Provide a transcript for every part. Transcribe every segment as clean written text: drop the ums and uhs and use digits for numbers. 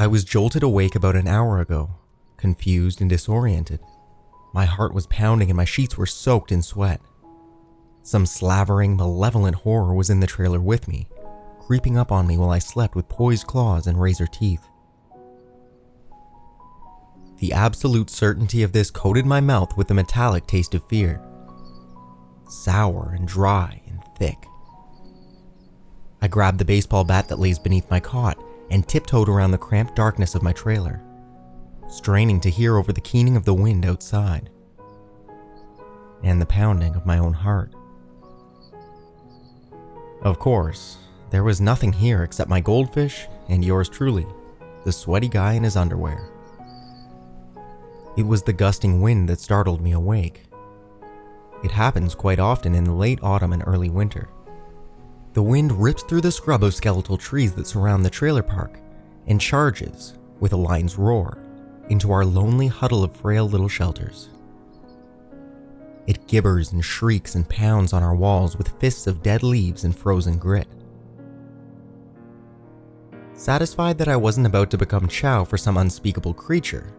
was jolted awake about an hour ago, confused and disoriented. My heart was pounding and my sheets were soaked in sweat. Some slavering, malevolent horror was in the trailer with me, creeping up on me while I slept with poised claws and razor teeth. The absolute certainty of this coated my mouth with a metallic taste of fear. Sour and dry and thick. I grabbed the baseball bat that lays beneath my cot and tiptoed around the cramped darkness of my trailer, straining to hear over the keening of the wind outside and the pounding of my own heart. Of course, there was nothing here except my goldfish and yours truly, the sweaty guy in his underwear. It was the gusting wind that startled me awake. It happens quite often in the late autumn and early winter. The wind rips through the scrub of skeletal trees that surround the trailer park and charges, with a lion's roar, into our lonely huddle of frail little shelters. It gibbers and shrieks and pounds on our walls with fists of dead leaves and frozen grit. Satisfied that I wasn't about to become chow for some unspeakable creature,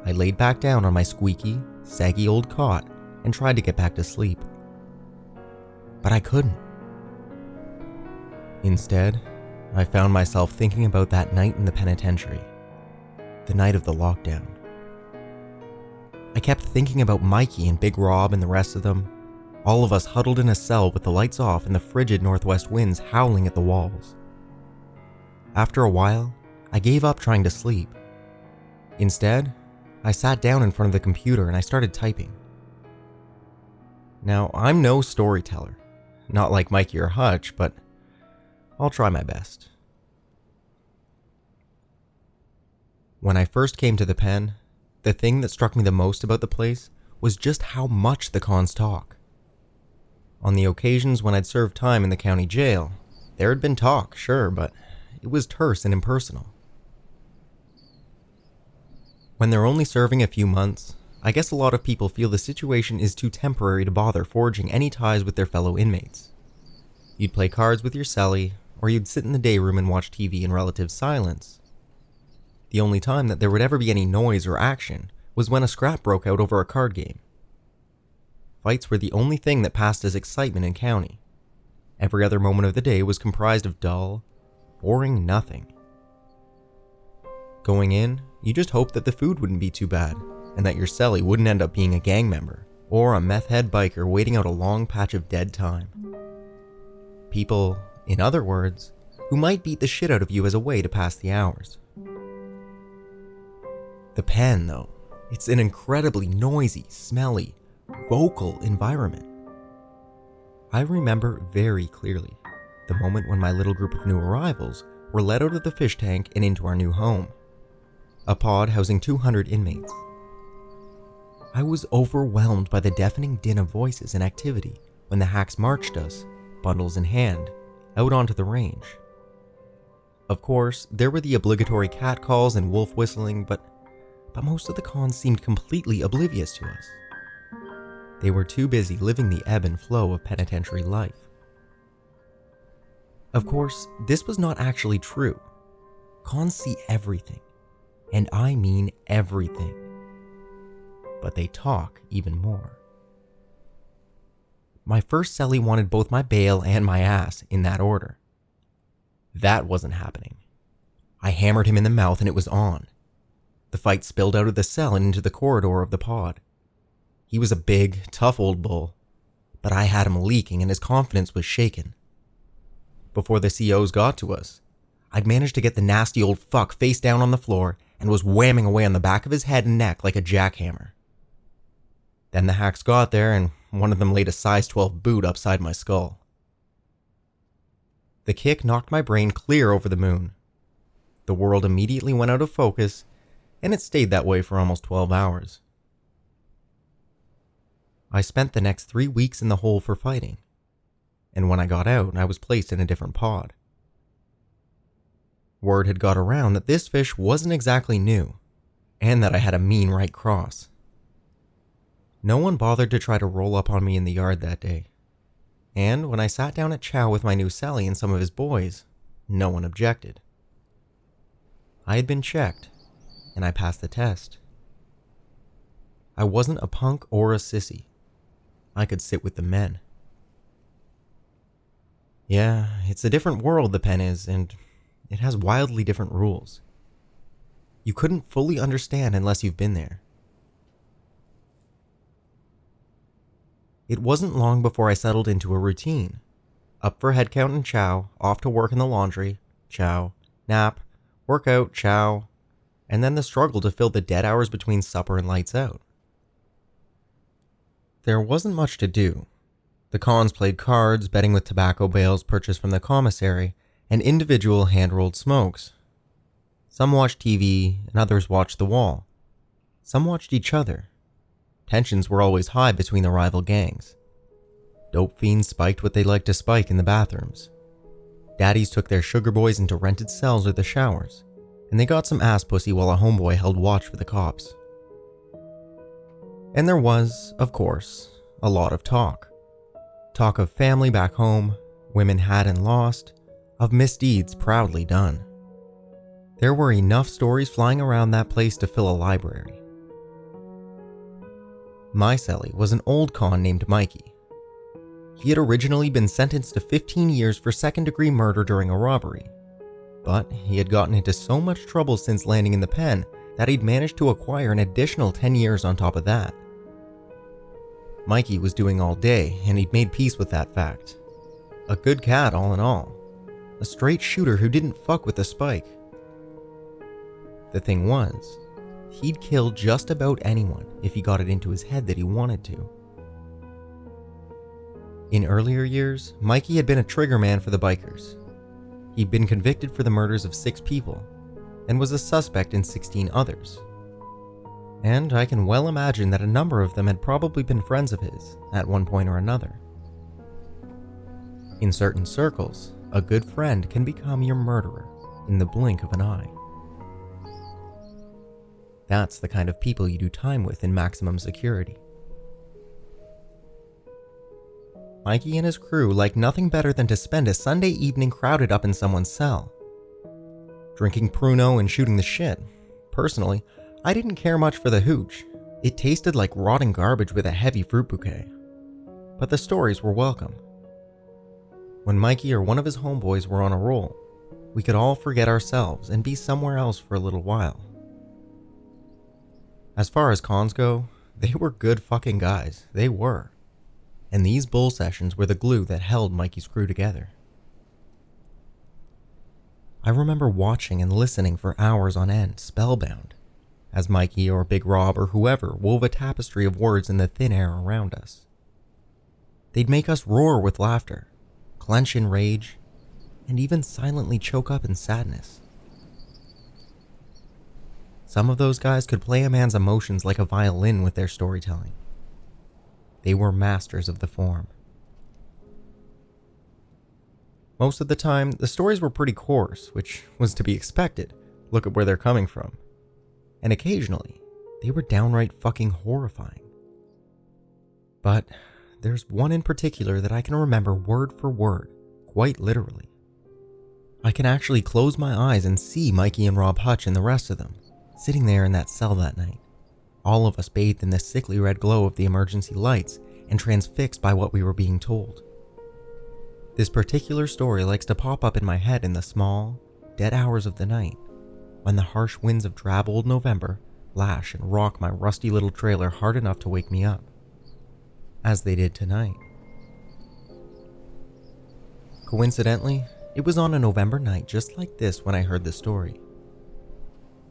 I laid back down on my squeaky, saggy old cot and tried to get back to sleep. But I couldn't. Instead, I found myself thinking about that night in the penitentiary, the night of the lockdown. I kept thinking about Mikey and Big Rob and the rest of them, all of us huddled in a cell with the lights off and the frigid northwest winds howling at the walls. After a while, I gave up trying to sleep. Instead, I sat down in front of the computer and I started typing. Now, I'm no storyteller, not like Mikey or Hutch, but I'll try my best. When I first came to the pen, the thing that struck me the most about the place was just how much the cons talk. On the occasions when I'd served time in the county jail, there had been talk, sure, but it was terse and impersonal. When they're only serving a few months, I guess a lot of people feel the situation is too temporary to bother forging any ties with their fellow inmates. You'd play cards with your cellie, or you'd sit in the day room and watch TV in relative silence. The only time that there would ever be any noise or action was when a scrap broke out over a card game. Fights were the only thing that passed as excitement in county. Every other moment of the day was comprised of dull, boring nothing. Going in, you just hoped that the food wouldn't be too bad, and that your cellie wouldn't end up being a gang member, or a meth head biker waiting out a long patch of dead time. People, in other words, who might beat the shit out of you as a way to pass the hours. The pen, though, it's an incredibly noisy, smelly, vocal environment. I remember very clearly the moment when my little group of new arrivals were let out of the fish tank and into our new home, a pod housing 200 inmates. I was overwhelmed by the deafening din of voices and activity when the hacks marched us, bundles in hand, out onto the range. Of course, there were the obligatory cat calls and wolf whistling, but most of the cons seemed completely oblivious to us. They were too busy living the ebb and flow of penitentiary life. Of course, this was not actually true. Cons see everything, and I mean everything. But they talk even more. My first cellie wanted both my bail and my ass in that order. That wasn't happening. I hammered him in the mouth and it was on. The fight spilled out of the cell and into the corridor of the pod. He was a big, tough old bull, but I had him leaking and his confidence was shaken. Before the COs got to us, I'd managed to get the nasty old fuck face down on the floor and was whamming away on the back of his head and neck like a jackhammer. Then the hacks got there and one of them laid a size 12 boot upside my skull. The kick knocked my brain clear over the moon. The world immediately went out of focus, and it stayed that way for almost 12 hours. I spent the next 3 weeks in the hole for fighting, and when I got out, I was placed in a different pod. Word had got around that this fish wasn't exactly new, and that I had a mean right cross. No one bothered to try to roll up on me in the yard that day, and when I sat down at chow with my new cellie and some of his boys, no one objected. I had been checked, and I passed the test. I wasn't a punk or a sissy. I could sit with the men. Yeah, it's a different world, the pen is, and it has wildly different rules. You couldn't fully understand unless you've been there. It wasn't long before I settled into a routine. Up for head count and chow, off to work in the laundry, chow, nap, workout, chow, and then the struggle to fill the dead hours between supper and lights out. There wasn't much to do. The cons played cards, betting with tobacco bales purchased from the commissary, and individual hand-rolled smokes. Some watched TV, and others watched the wall. Some watched each other. Tensions were always high between the rival gangs. Dope fiends spiked what they liked to spike in the bathrooms. Daddies took their sugar boys into rented cells or the showers, and they got some ass pussy while a homeboy held watch for the cops. And there was, of course, a lot of talk. Talk of family back home, women had and lost, of misdeeds proudly done. There were enough stories flying around that place to fill a library. My cellie was an old con named Mikey. He had originally been sentenced to 15 years for second-degree murder during a robbery, but he had gotten into so much trouble since landing in the pen that he'd managed to acquire an additional 10 years on top of that. Mikey was doing all day, and he'd made peace with that fact. A good cat all in all. A straight shooter who didn't fuck with the spike. The thing was, he'd kill just about anyone if he got it into his head that he wanted to. In earlier years, Mikey had been a trigger man for the bikers. He'd been convicted for the murders of 6 people, and was a suspect in 16 others. And I can well imagine that a number of them had probably been friends of his at one point or another. In certain circles, a good friend can become your murderer in the blink of an eye. That's the kind of people you do time with in maximum security. Mikey and his crew liked nothing better than to spend a Sunday evening crowded up in someone's cell, drinking Pruno and shooting the shit. Personally, I didn't care much for the hooch. It tasted like rotting garbage with a heavy fruit bouquet. But the stories were welcome. When Mikey or one of his homeboys were on a roll, we could all forget ourselves and be somewhere else for a little while. As far as cons go, they were good fucking guys. They were. And these bull sessions were the glue that held Mikey's crew together. I remember watching and listening for hours on end, spellbound, as Mikey or Big Rob or whoever wove a tapestry of words in the thin air around us. They'd make us roar with laughter, clench in rage, and even silently choke up in sadness. Some of those guys could play a man's emotions like a violin with their storytelling. They were masters of the form. Most of the time, the stories were pretty coarse, which was to be expected. Look at where they're coming from. And occasionally, they were downright fucking horrifying. But there's one in particular that I can remember word for word, quite literally. I can actually close my eyes and see Mikey and Rob Hutch and the rest of them, sitting there in that cell that night, all of us bathed in the sickly red glow of the emergency lights and transfixed by what we were being told. This particular story likes to pop up in my head in the small, dead hours of the night, when the harsh winds of drab old November lash and rock my rusty little trailer hard enough to wake me up, as they did tonight. Coincidentally, it was on a November night just like this when I heard the story.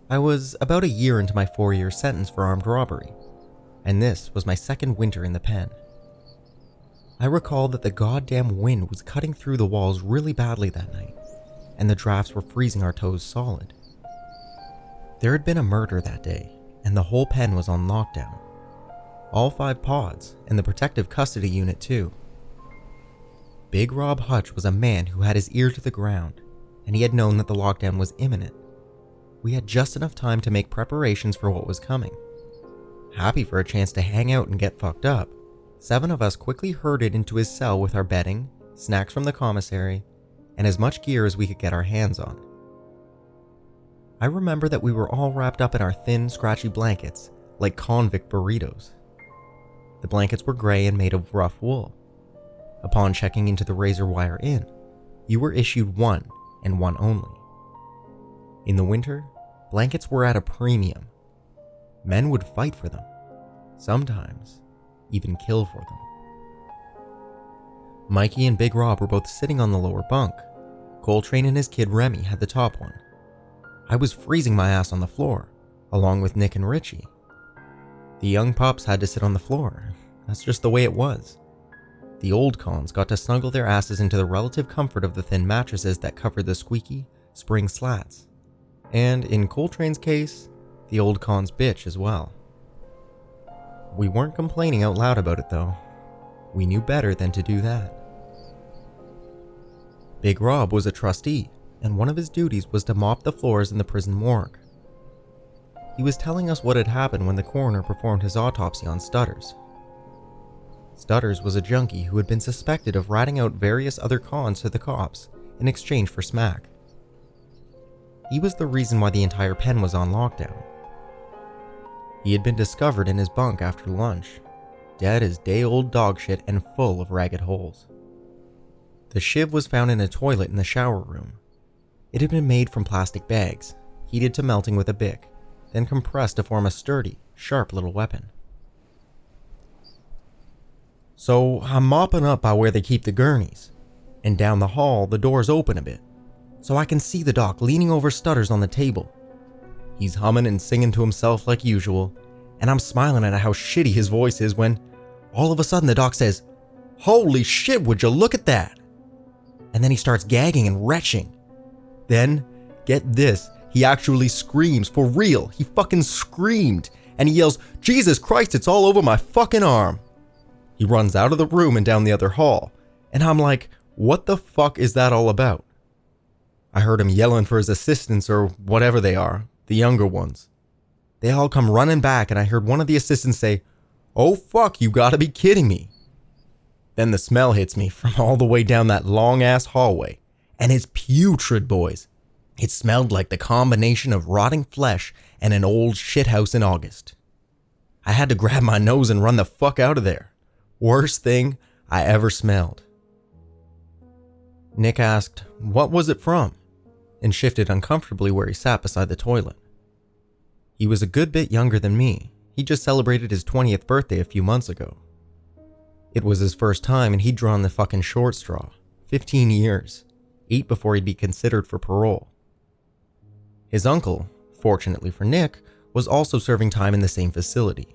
I was about a year into my 4-year sentence for armed robbery, and this was my second winter in the pen. I recall that the goddamn wind was cutting through the walls really badly that night, and the drafts were freezing our toes solid. There had been a murder that day, and the whole pen was on lockdown. All 5 pods, and the protective custody unit too. Big Rob Hutch was a man who had his ear to the ground, and he had known that the lockdown was imminent. We had just enough time to make preparations for what was coming. Happy for a chance to hang out and get fucked up, 7 of us quickly herded into his cell with our bedding, snacks from the commissary, and as much gear as we could get our hands on. I remember that we were all wrapped up in our thin, scratchy blankets, like convict burritos. The blankets were gray and made of rough wool. Upon checking into the Razor Wire Inn, you were issued one and one only. In the winter, blankets were at a premium. Men would fight for them, sometimes even kill for them. Mikey and Big Rob were both sitting on the lower bunk. Coltrane and his kid Remy had the top one. I was freezing my ass on the floor, along with Nick and Richie. The young pups had to sit on the floor. That's just the way it was. The old cons got to snuggle their asses into the relative comfort of the thin mattresses that covered the squeaky, spring slats. And in Coltrane's case, the old cons bitch as well. We weren't complaining out loud about it though. We knew better than to do that. Big Rob was a trustee, and one of his duties was to mop the floors in the prison morgue. He was telling us what had happened when the coroner performed his autopsy on Stutters. Stutters was a junkie who had been suspected of ratting out various other cons to the cops in exchange for smack. He was the reason why the entire pen was on lockdown. He had been discovered in his bunk after lunch, dead as day-old dog shit and full of ragged holes. The shiv was found in a toilet in the shower room. It had been made from plastic bags, heated to melting with a bic, then compressed to form a sturdy, sharp little weapon. So I'm mopping up by where they keep the gurneys, and down the hall the doors open a bit, so I can see the doc leaning over Stutters on the table. He's humming and singing to himself like usual, and I'm smiling at how shitty his voice is when, all of a sudden the doc says, "Holy shit, would you look at that?" And then he starts gagging and retching. Then, get this, he actually screams, for real, he fucking screamed, and he yells, "Jesus Christ, it's all over my fucking arm." He runs out of the room and down the other hall, and I'm like, what the fuck is that all about? I heard him yelling for his assistants or whatever they are, the younger ones. They all come running back, and I heard one of the assistants say, "Oh fuck, you gotta be kidding me." Then the smell hits me from all the way down that long ass hallway, and it's putrid, boys. It smelled like the combination of rotting flesh and an old shithouse in August. I had to grab my nose and run the fuck out of there. Worst thing I ever smelled. Nick asked, what was it from? And shifted uncomfortably where he sat beside the toilet. He was a good bit younger than me. He just celebrated his 20th birthday a few months ago. It was his first time and he'd drawn the fucking short straw. 15 years. 8 before he'd be considered for parole. His uncle, fortunately for Nick, was also serving time in the same facility.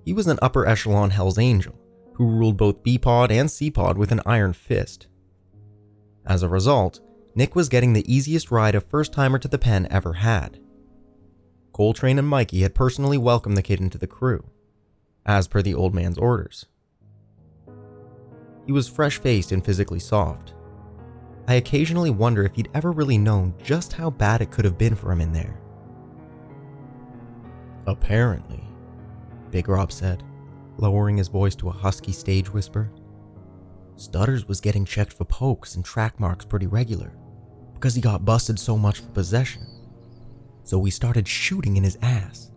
He was an upper echelon Hell's Angel, who ruled both B-Pod and C-Pod with an iron fist. As a result, Nick was getting the easiest ride a first-timer to the pen ever had. Coltrane and Mikey had personally welcomed the kid into the crew, as per the old man's orders. He was fresh-faced and physically soft. I occasionally wonder if he'd ever really known just how bad it could have been for him in there. Apparently, Big Rob said, lowering his voice to a husky stage whisper, Stutters was getting checked for pokes and track marks pretty regular, because he got busted so much for possession. So we started shooting in his ass.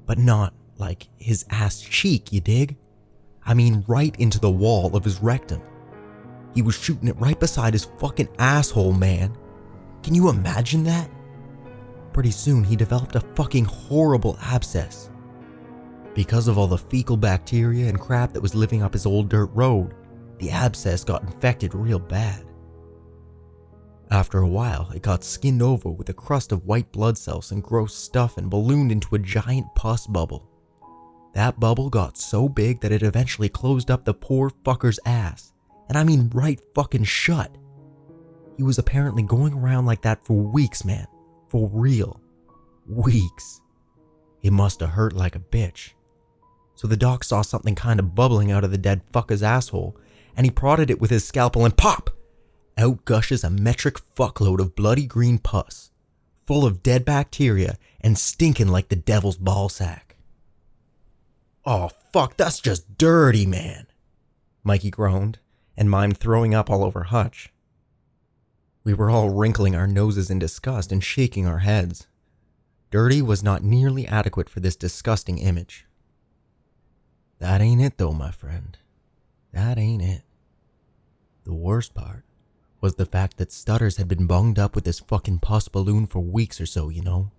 But not like his ass cheek, you dig? I mean right into the wall of his rectum. He was shooting it right beside his fucking asshole, man. Can you imagine that? Pretty soon he developed a fucking horrible abscess. Because of all the fecal bacteria and crap that was living up his old dirt road, the abscess got infected real bad. After a while, it got skinned over with a crust of white blood cells and gross stuff and ballooned into a giant pus bubble. That bubble got so big that it eventually closed up the poor fucker's ass, and I mean right fucking shut. He was apparently going around like that for weeks, man. For real. Weeks. It must have hurt like a bitch. So the doc saw something kind of bubbling out of the dead fucker's asshole, and he prodded it with his scalpel and pop! Out gushes a metric fuckload of bloody green pus, full of dead bacteria and stinking like the devil's ballsack. Oh fuck, that's just dirty, man, Mikey groaned, and mimed throwing up all over Hutch. We were all wrinkling our noses in disgust and shaking our heads, Dirty was not nearly adequate for this disgusting image. That ain't it though, my friend. That ain't it. The worst part was the fact that Stutters had been bunged up with this fucking pus balloon for weeks or so, you know?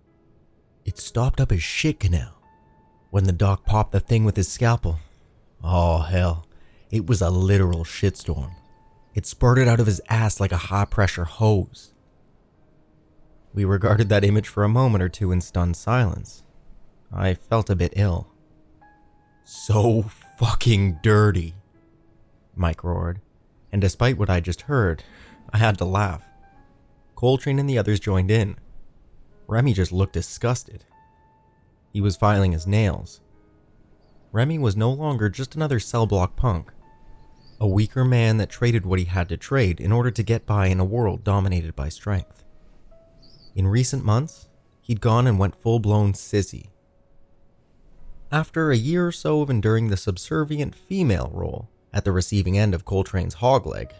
It stopped up his shit canal. When the doc popped the thing with his scalpel, oh hell, it was a literal shitstorm. It spurted out of his ass like a high-pressure hose. We regarded that image for a moment or two in stunned silence. I felt a bit ill. So fucking dirty, Mike roared, and despite what I just heard, I had to laugh. Coltrane and the others joined in. Remy just looked disgusted. He was filing his nails. Remy was no longer just another cell block punk, a weaker man that traded what he had to trade in order to get by in a world dominated by strength. In recent months, he'd gone and went full-blown sissy. After a year or so of enduring the subservient female role at the receiving end of Coltrane's hogleg,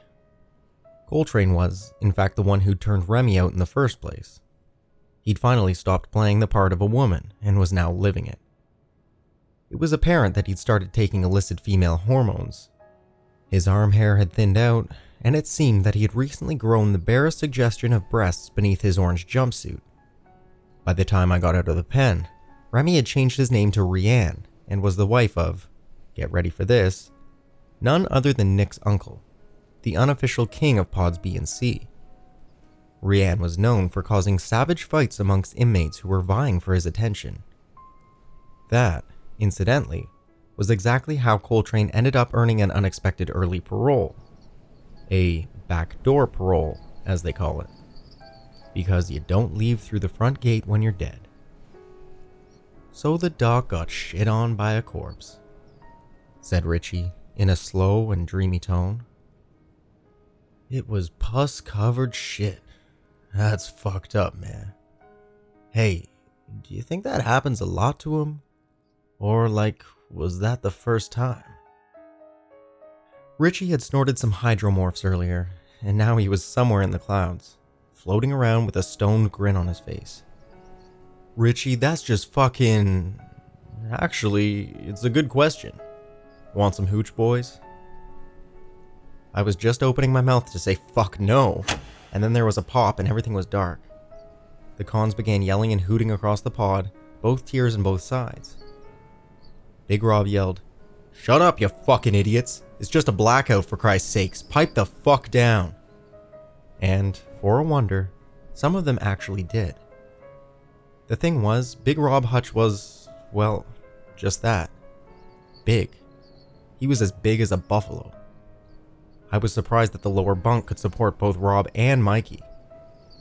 Coltrane was, in fact, the one who'd turned Remy out in the first place. He'd finally stopped playing the part of a woman and was now living it. It was apparent that he'd started taking illicit female hormones. His arm hair had thinned out, and it seemed that he had recently grown the barest suggestion of breasts beneath his orange jumpsuit. By the time I got out of the pen, Remy had changed his name to Rianne and was the wife of, get ready for this, none other than Nick's uncle, the unofficial king of pods B and C. Rianne was known for causing savage fights amongst inmates who were vying for his attention. That, incidentally, was exactly how Coltrane ended up earning an unexpected early parole. A backdoor parole, as they call it. Because you don't leave through the front gate when you're dead. So the doc got shit on by a corpse, said Richie in a slow and dreamy tone. It was pus-covered shit. That's fucked up, man. Hey, do you think that happens a lot to him? Or was that the first time? Richie had snorted some hydromorphs earlier, and now he was somewhere in the clouds, floating around with a stoned grin on his face. Richie, that's just fucking... Actually, it's a good question. Want some hooch, boys? I was just opening my mouth to say fuck no, and then there was a pop and everything was dark. The cons began yelling and hooting across the pod, both tiers and both sides. Big Rob yelled, "Shut up, you fucking idiots! It's just a blackout, for Christ's sakes! Pipe the fuck down!" And, for a wonder, some of them actually did. The thing was, Big Rob Hutch was, well, just that. Big. He was as big as a buffalo. I was surprised that the lower bunk could support both Rob and Mikey,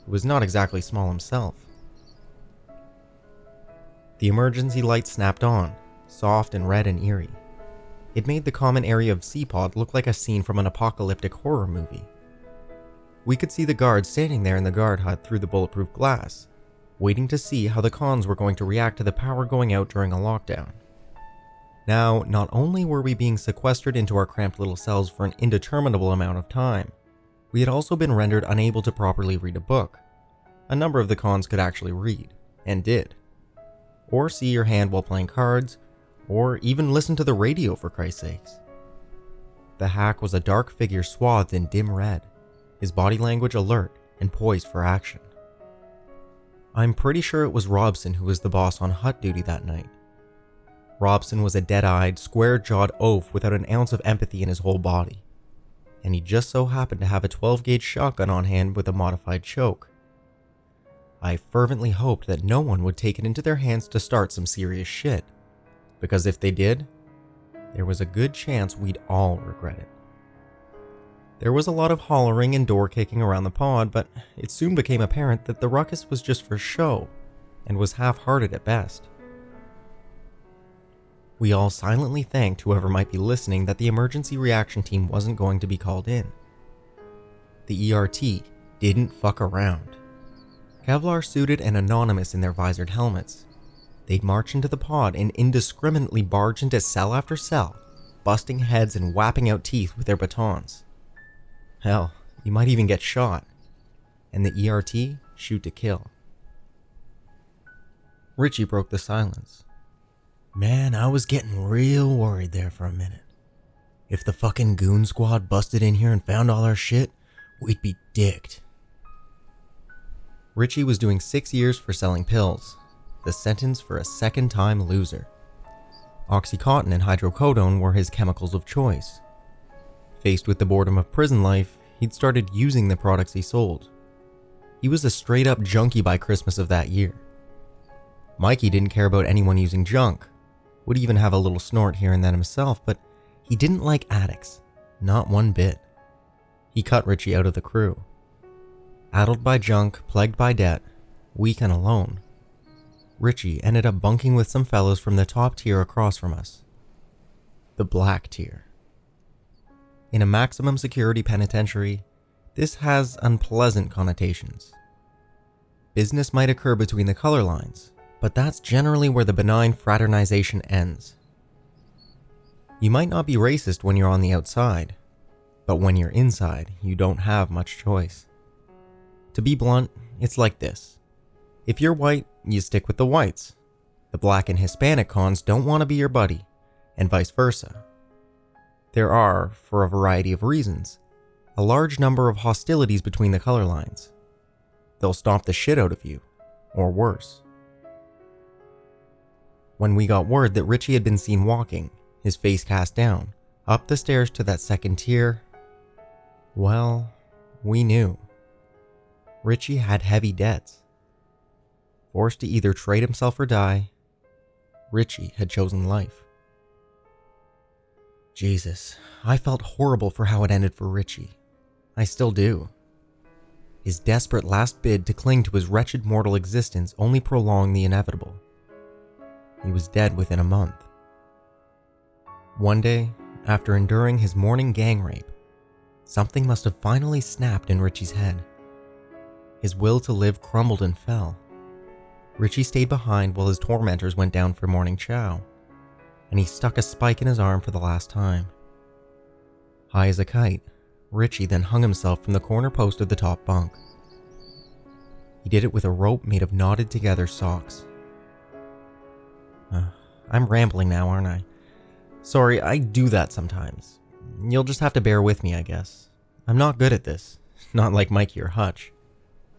who was not exactly small himself. The emergency light snapped on, soft and red and eerie. It made the common area of C-Pod look like a scene from an apocalyptic horror movie. We could see the guards standing there in the guard hut through the bulletproof glass, waiting to see how the cons were going to react to the power going out during a lockdown. Now, not only were we being sequestered into our cramped little cells for an indeterminable amount of time, we had also been rendered unable to properly read a book. A number of the cons could actually read, and did. Or see your hand while playing cards, or even listen to the radio, for Christ's sakes. The hack was a dark figure swathed in dim red, his body language alert and poised for action. I'm pretty sure it was Robson who was the boss on hut duty that night. Robson was a dead-eyed, square-jawed oaf without an ounce of empathy in his whole body, and he just so happened to have a 12-gauge shotgun on hand with a modified choke. I fervently hoped that no one would take it into their hands to start some serious shit, because if they did, there was a good chance we'd all regret it. There was a lot of hollering and door kicking around the pod, but it soon became apparent that the ruckus was just for show, and was half-hearted at best. We all silently thanked whoever might be listening that the emergency reaction team wasn't going to be called in. The ERT didn't fuck around. Kevlar suited and anonymous in their visored helmets, they'd march into the pod and indiscriminately barge into cell after cell, busting heads and whapping out teeth with their batons. Hell, you might even get shot. And the ERT shoot to kill. Richie broke the silence. Man, I was getting real worried there for a minute. If the fucking goon squad busted in here and found all our shit, we'd be dicked. Richie was doing 6 years for selling pills, the sentence for a second-time loser. Oxycontin and hydrocodone were his chemicals of choice. Faced with the boredom of prison life, he'd started using the products he sold. He was a straight-up junkie by Christmas of that year. Mikey didn't care about anyone using junk, would even have a little snort here and then himself, but he didn't like addicts, not one bit. He cut Richie out of the crew. Addled by junk, plagued by debt, weak and alone, Richie ended up bunking with some fellows from the top tier across from us. The black tier. In a maximum security penitentiary, this has unpleasant connotations. Business might occur between the color lines, but that's generally where the benign fraternization ends. You might not be racist when you're on the outside, but when you're inside, you don't have much choice. To be blunt, it's like this. If you're white, you stick with the whites. The black and Hispanic cons don't want to be your buddy, and vice versa. There are, for a variety of reasons, a large number of hostilities between the color lines. They'll stomp the shit out of you, or worse. When we got word that Richie had been seen walking, his face cast down, up the stairs to that second tier, well, we knew. Richie had heavy debts. Forced to either trade himself or die, Richie had chosen life. Jesus, I felt horrible for how it ended for Richie. I still do. His desperate last bid to cling to his wretched mortal existence only prolonged the inevitable. He was dead within a month. One day, after enduring his morning gang rape, something must have finally snapped in Richie's head. His will to live crumbled and fell. Richie stayed behind while his tormentors went down for morning chow, and he stuck a spike in his arm for the last time. High as a kite, Richie then hung himself from the corner post of the top bunk. He did it with a rope made of knotted together socks. I'm rambling now, aren't I? Sorry, I do that sometimes. You'll just have to bear with me, I guess. I'm not good at this, not like Mikey or Hutch.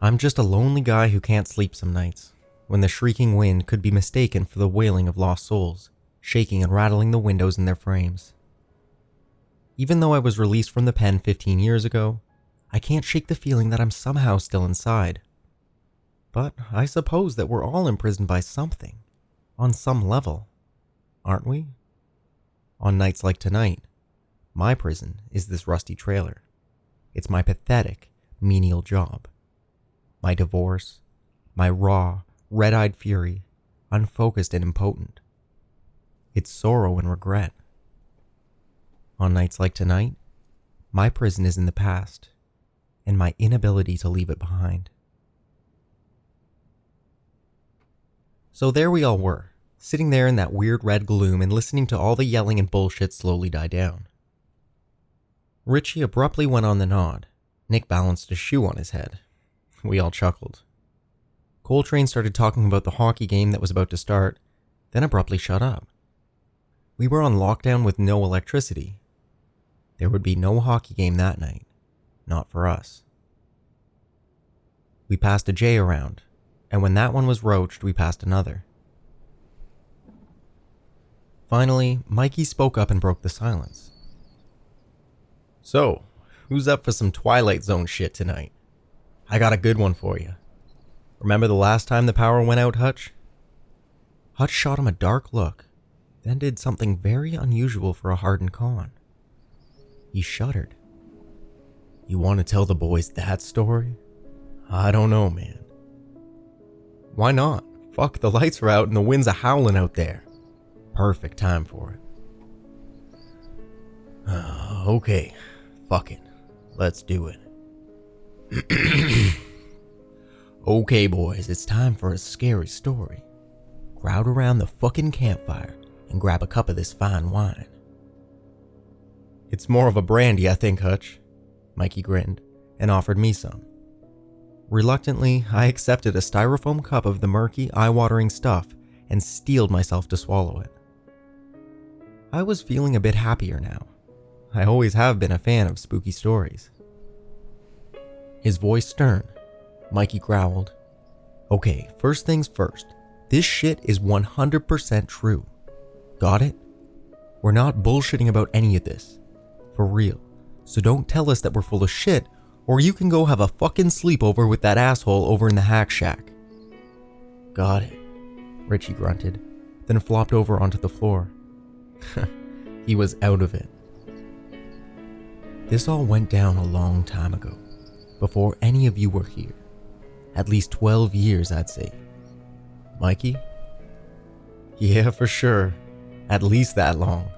I'm just a lonely guy who can't sleep some nights, when the shrieking wind could be mistaken for the wailing of lost souls, shaking and rattling the windows in their frames. Even though I was released from the pen 15 years ago, I can't shake the feeling that I'm somehow still inside. But I suppose that we're all imprisoned by something, on some level, aren't we? On nights like tonight, my prison is this rusty trailer. It's my pathetic, menial job. My divorce, my raw, red-eyed fury, unfocused and impotent. It's sorrow and regret. On nights like tonight, my prison is in the past, and my inability to leave it behind. So there we all were, sitting there in that weird red gloom and listening to all the yelling and bullshit slowly die down. Richie abruptly went on the nod. Nick balanced a shoe on his head. We all chuckled. Coltrane started talking about the hockey game that was about to start, then abruptly shut up. We were on lockdown with no electricity. There would be no hockey game that night. Not for us. We passed a J around, and when that one was roached, we passed another. Finally, Mikey spoke up and broke the silence. So, who's up for some Twilight Zone shit tonight? I got a good one for you. Remember the last time the power went out, Hutch? Hutch shot him a dark look, then did something very unusual for a hardened con. He shuddered. You want to tell the boys that story? I don't know, man. Why not? Fuck, the lights are out and the wind's a-howling out there. Perfect time for it. Okay, fuck it. Let's do it. Okay, boys, it's time for a scary story. Crowd around the fucking campfire and grab a cup of this fine wine. It's more of a brandy, I think, Hutch. Mikey grinned and offered me some. Reluctantly, I accepted a styrofoam cup of the murky, eye-watering stuff and steeled myself to swallow it. I was feeling a bit happier now. I always have been a fan of spooky stories. His voice stern, Mikey growled, "Okay, first things first. This shit is 100% true. Got it? We're not bullshitting about any of this. For real. So don't tell us that we're full of shit, or you can go have a fucking sleepover with that asshole over in the hack shack." "Got it," Richie grunted, then flopped over onto the floor. He was out of it. This all went down a long time ago, before any of you were here. At least 12 years, I'd say. Mikey? Yeah, for sure. At least that long.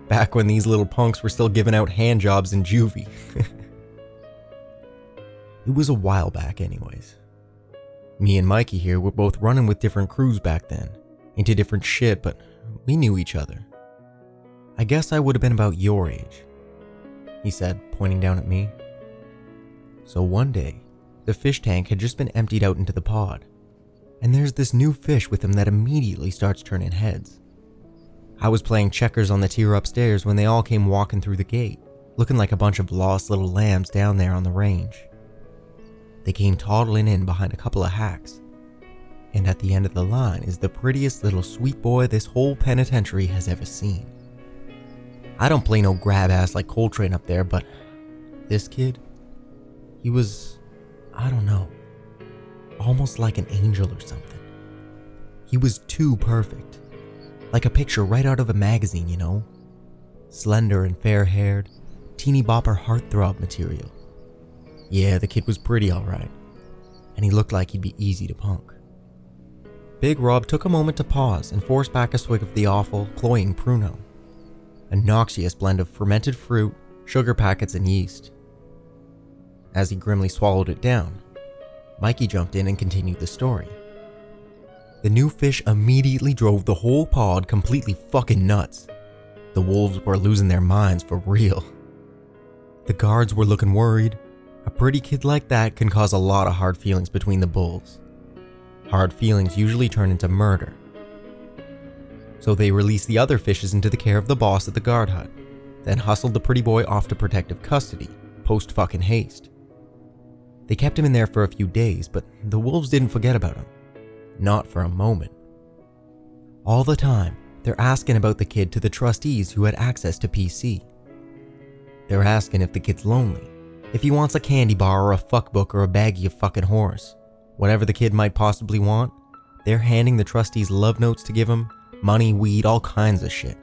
Back when these little punks were still giving out hand jobs in juvie. It was a while back anyways. Me and Mikey here were both running with different crews back then, into different shit, but we knew each other. I guess I would have been about your age, he said, pointing down at me. So one day, the fish tank had just been emptied out into the pod, and there's this new fish with him that immediately starts turning heads. I was playing checkers on the tier upstairs when they all came walking through the gate, looking like a bunch of lost little lambs down there on the range. They came toddling in behind a couple of hacks, and at the end of the line is the prettiest little sweet boy this whole penitentiary has ever seen. I don't play no grab ass like Coltrane up there, but this kid, he was, I don't know, almost like an angel or something. He was too perfect. Like a picture right out of a magazine, you know? Slender and fair-haired, teeny bopper heartthrob material. Yeah, the kid was pretty alright, and he looked like he'd be easy to punk. Big Rob took a moment to pause and force back a swig of the awful, cloying Pruno. A noxious blend of fermented fruit, sugar packets, and yeast. As he grimly swallowed it down, Mikey jumped in and continued the story. The new fish immediately drove the whole pod completely fucking nuts. The wolves were losing their minds for real. The guards were looking worried. A pretty kid like that can cause a lot of hard feelings between the bulls. Hard feelings usually turn into murder. So they released the other fishes into the care of the boss at the guard hut, then hustled the pretty boy off to protective custody, post fucking haste. They kept him in there for a few days, but the wolves didn't forget about him. Not for a moment. All the time, they're asking about the kid to the trustees who had access to PC. They're asking if the kid's lonely, if he wants a candy bar or a fuck book or a baggie of fucking horse. Whatever the kid might possibly want, they're handing the trustees love notes to give him, money, weed, all kinds of shit.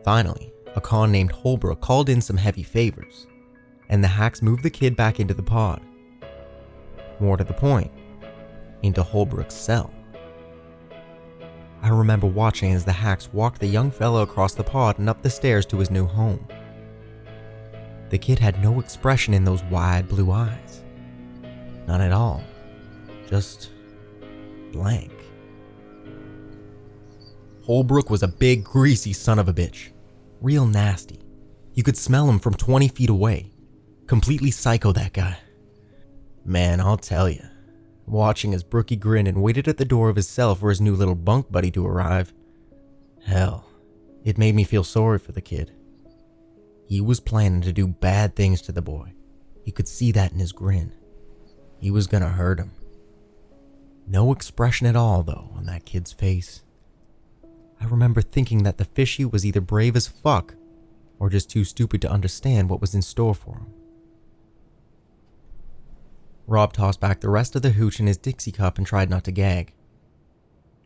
Finally, a con named Holbrook called in some heavy favors, and the hacks moved the kid back into the pod. More to the point, into Holbrook's cell. I remember watching as the hacks walked the young fellow across the pod and up the stairs to his new home. The kid had no expression in those wide blue eyes. None at all. Just blank. Holbrook was a big, greasy son of a bitch. Real nasty. You could smell him from 20 feet away. Completely psycho, that guy. Man, I'll tell you. Watching as Brookie grinned and waited at the door of his cell for his new little bunk buddy to arrive. Hell, it made me feel sorry for the kid. He was planning to do bad things to the boy. You could see that in his grin. He was gonna hurt him. No expression at all, though, on that kid's face. I remember thinking that the fishy was either brave as fuck or just too stupid to understand what was in store for him. Rob tossed back the rest of the hooch in his Dixie cup and tried not to gag.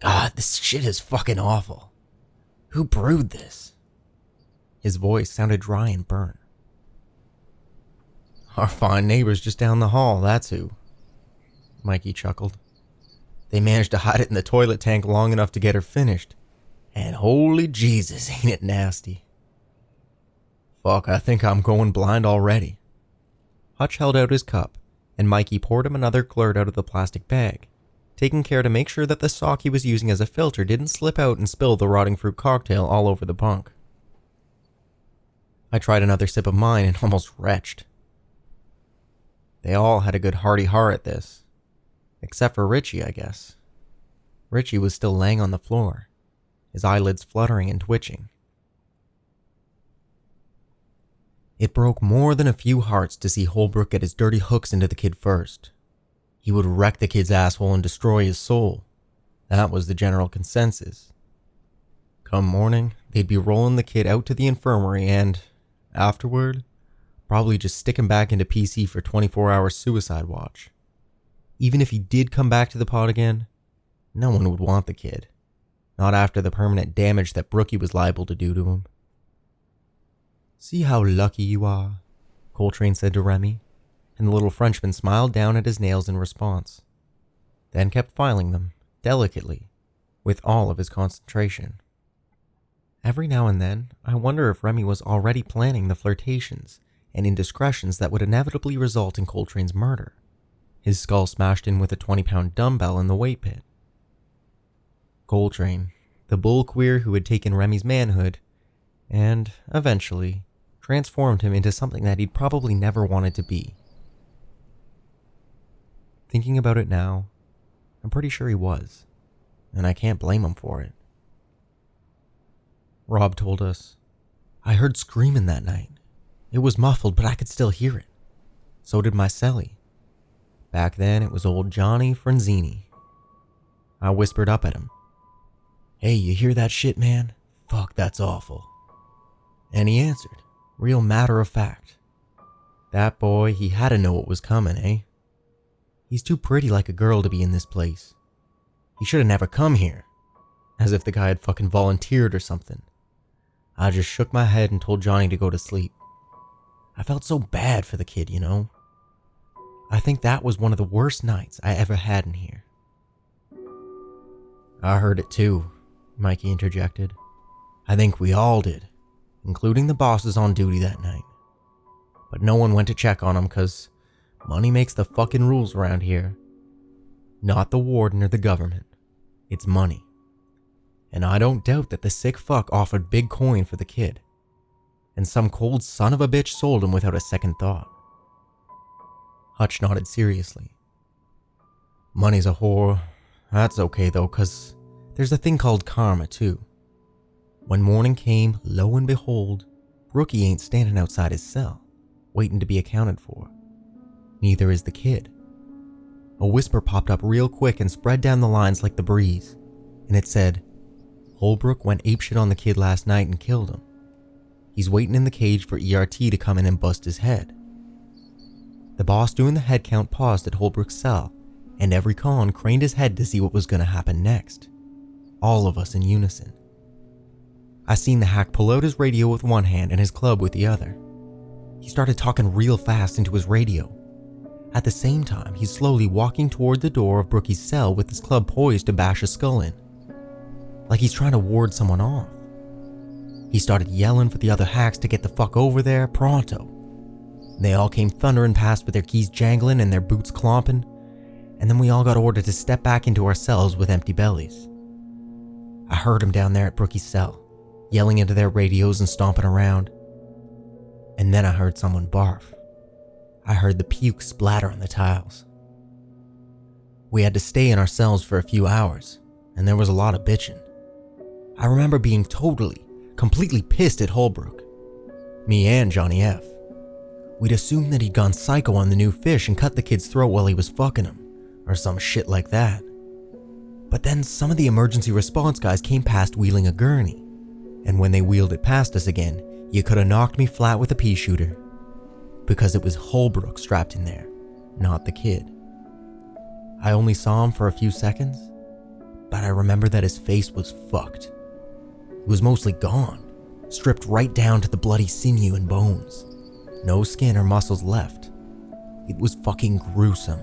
God, this shit is fucking awful. Who brewed this? His voice sounded dry and burnt. Our fine neighbors just down the hall, that's who. Mikey chuckled. They managed to hide it in the toilet tank long enough to get her finished. And holy Jesus, ain't it nasty. Fuck, I think I'm going blind already. Hutch held out his cup, and Mikey poured him another glurt out of the plastic bag, taking care to make sure that the sock he was using as a filter didn't slip out and spill the rotting fruit cocktail all over the bunk. I tried another sip of mine and almost retched. They all had a good hearty heart at this. Except for Richie, I guess. Richie was still laying on the floor, his eyelids fluttering and twitching. It broke more than a few hearts to see Holbrook get his dirty hooks into the kid first. He would wreck the kid's asshole and destroy his soul. That was the general consensus. Come morning, they'd be rolling the kid out to the infirmary and, afterward, probably just stick him back into PC for 24-hour suicide watch. Even if he did come back to the pod again, no one would want the kid. Not after the permanent damage that Brookie was liable to do to him. See how lucky you are, Coltrane said to Remy, and the little Frenchman smiled down at his nails in response, then kept filing them, delicately, with all of his concentration. Every now and then, I wonder if Remy was already planning the flirtations and indiscretions that would inevitably result in Coltrane's murder, his skull smashed in with a 20-pound dumbbell in the weight pit. Coltrane, the bull queer who had taken Remy's manhood, and, eventually, transformed him into something that he'd probably never wanted to be. Thinking about it now, I'm pretty sure he was, and I can't blame him for it. Rob told us, I heard screaming that night. It was muffled, but I could still hear it. So did my cellie. Back then, it was old Johnny Franzini. I whispered up at him, Hey, you hear that shit, man? Fuck, that's awful. And he answered, real matter of fact. That boy, he had to know what was coming, eh? He's too pretty like a girl to be in this place. He should have never come here. As if the guy had fucking volunteered or something. I just shook my head and told Johnny to go to sleep. I felt so bad for the kid, you know? I think that was one of the worst nights I ever had in here. I heard it too, Mikey interjected. I think we all did, including the bosses on duty that night. But no one went to check on him because money makes the fucking rules around here. Not the warden or the government. It's money. And I don't doubt that the sick fuck offered big coin for the kid. And some cold son of a bitch sold him without a second thought. Hutch nodded seriously. Money's a whore. That's okay though, cause there's a thing called karma too. When morning came, lo and behold, Brookie ain't standing outside his cell, waiting to be accounted for. Neither is the kid. A whisper popped up real quick and spread down the lines like the breeze, and it said, Holbrook went apeshit on the kid last night and killed him. He's waiting in the cage for ERT to come in and bust his head. The boss doing the head count paused at Holbrook's cell, and every con craned his head to see what was going to happen next. All of us in unison. I seen the hack pull out his radio with one hand and his club with the other. He started talking real fast into his radio. At the same time, he's slowly walking toward the door of Brookie's cell with his club poised to bash a skull in. Like he's trying to ward someone off. He started yelling for the other hacks to get the fuck over there pronto. They all came thundering past with their keys jangling and their boots clomping, and then we all got ordered to step back into our cells with empty bellies. I heard him down there at Brookie's cell, yelling into their radios and stomping around. And then I heard someone barf. I heard the puke splatter on the tiles. We had to stay in our cells for a few hours, and there was a lot of bitching. I remember being completely pissed at Holbrook. Me and Johnny F. We'd assumed that he'd gone psycho on the new fish and cut the kid's throat while he was fucking him, or some shit like that. But then some of the emergency response guys came past wheeling a gurney, and when they wheeled it past us again, you could have knocked me flat with a pea shooter. Because it was Holbrook strapped in there, not the kid. I only saw him for a few seconds, but I remember that his face was fucked. It was mostly gone, stripped right down to the bloody sinew and bones. No skin or muscles left. It was fucking gruesome.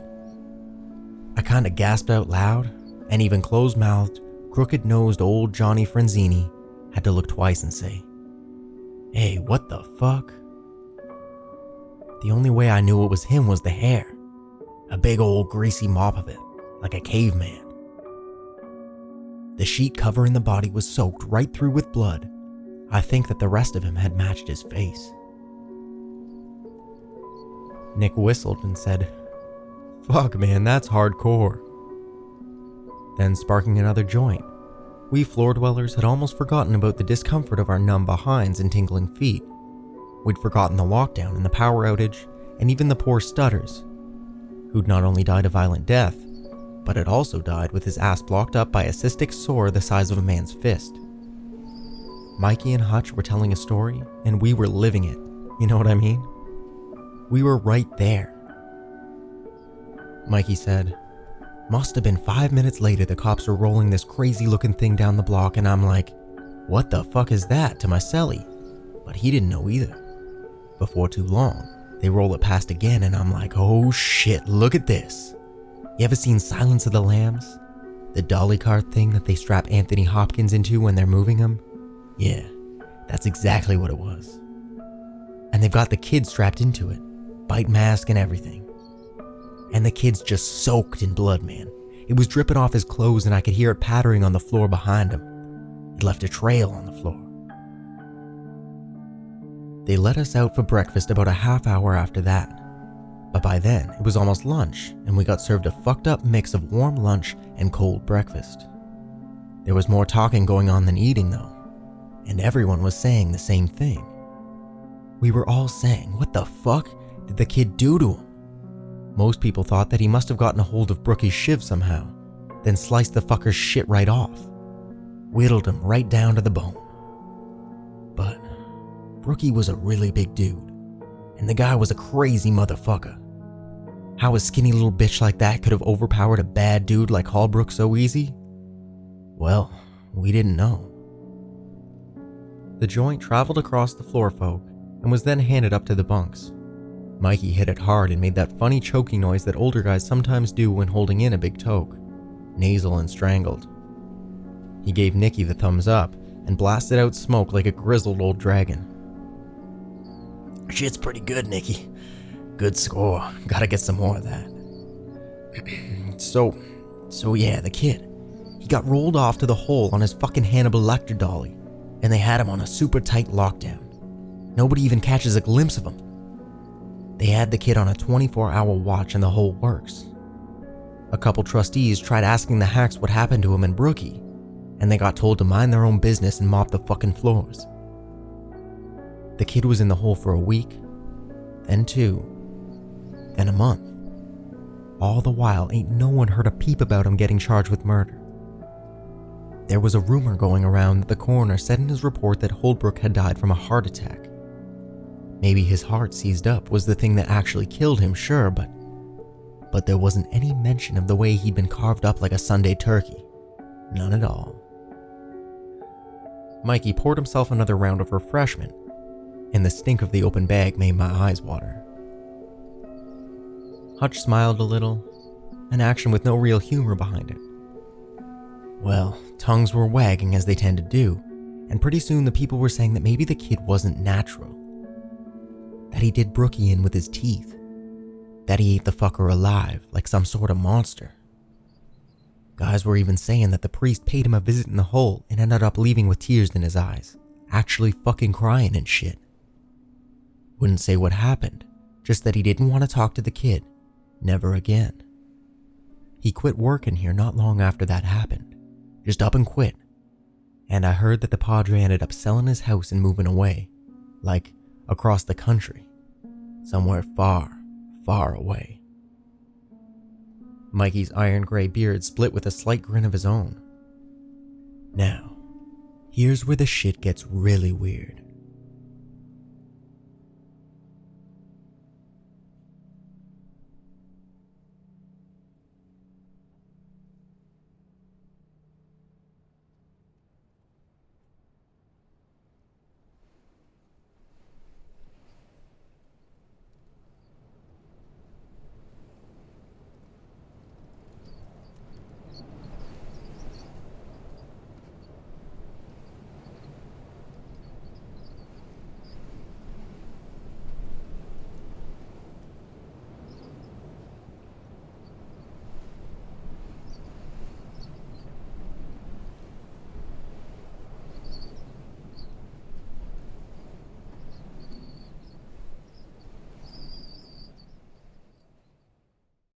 I kinda gasped out loud, and even closed-mouthed, crooked-nosed old Johnny Franzini had to look twice and say, Hey, what the fuck? The only way I knew it was him was the hair. A big old greasy mop of it, like a caveman. The sheet covering the body was soaked right through with blood. I think that the rest of him had matched his face. Nick whistled and said, Fuck man, that's hardcore. Then sparking another joint, we floor dwellers had almost forgotten about the discomfort of our numb behinds and tingling feet. We'd forgotten the lockdown and the power outage, and even the poor Stutters, who'd not only died a violent death, but had also died with his ass blocked up by a cystic sore the size of a man's fist. Mikey and Hutch were telling a story, and we were living it. You know what I mean? We were right there. Mikey said, "Must have been 5 minutes later the cops were rolling this crazy looking thing down the block, and I'm like, what the fuck is that, to my cellie?" But he didn't know either. Before too long, they roll it past again, and I'm like, oh shit, look at this. You ever seen Silence of the Lambs? The dolly cart thing that they strap Anthony Hopkins into when they're moving him? Yeah, that's exactly what it was. And they've got the kid strapped into it, bite mask and everything. And the kid's just soaked in blood, man. It was dripping off his clothes and I could hear it pattering on the floor behind him. It left a trail on the floor. They let us out for breakfast about a half hour after that. But by then, it was almost lunch, and we got served a fucked up mix of warm lunch and cold breakfast. There was more talking going on than eating though, and everyone was saying the same thing. We were all saying, what the fuck did the kid do to him? Most people thought that he must have gotten a hold of Brookie's shiv somehow, then sliced the fucker's shit right off. Whittled him right down to the bone. But Brookie was a really big dude, and the guy was a crazy motherfucker. How a skinny little bitch like that could have overpowered a bad dude like Holbrook so easy? Well, we didn't know. The joint traveled across the floor folk and was then handed up to the bunks. Mikey hit it hard and made that funny choking noise that older guys sometimes do when holding in a big toke, nasal and strangled. He gave Nicky the thumbs up and blasted out smoke like a grizzled old dragon. "Shit's pretty good, Nicky. Good score. Gotta get some more of that." So yeah, the kid. He got rolled off to the hole on his fucking Hannibal Lecter dolly, and they had him on a super tight lockdown. Nobody even catches a glimpse of him. They had the kid on a 24-hour watch and the whole works. A couple trustees tried asking the hacks what happened to him and Brookie, and they got told to mind their own business and mop the fucking floors. The kid was in the hole for a week, then 2, then a month. All the while, ain't no one heard a peep about him getting charged with murder. There was a rumor going around that the coroner said in his report that Holbrook had died from a heart attack. Maybe his heart seized up was the thing that actually killed him, sure, but there wasn't any mention of the way he'd been carved up like a Sunday turkey. None at all. Mikey poured himself another round of refreshment, and the stink of the open bag made my eyes water. Hutch smiled a little, an action with no real humor behind it. Well, tongues were wagging as they tend to do, and pretty soon the people were saying that maybe the kid wasn't natural. That he did Brookie in with his teeth. That he ate the fucker alive like some sort of monster. Guys were even saying that the priest paid him a visit in the hole and ended up leaving with tears in his eyes, actually fucking crying and shit. Wouldn't say what happened, just that he didn't want to talk to the kid, never again. He quit working here not long after that happened, just up and quit. And I heard that the padre ended up selling his house and moving away, like across the country, somewhere far, far away. Mikey's iron gray beard split with a slight grin of his own. Now, here's where the shit gets really weird.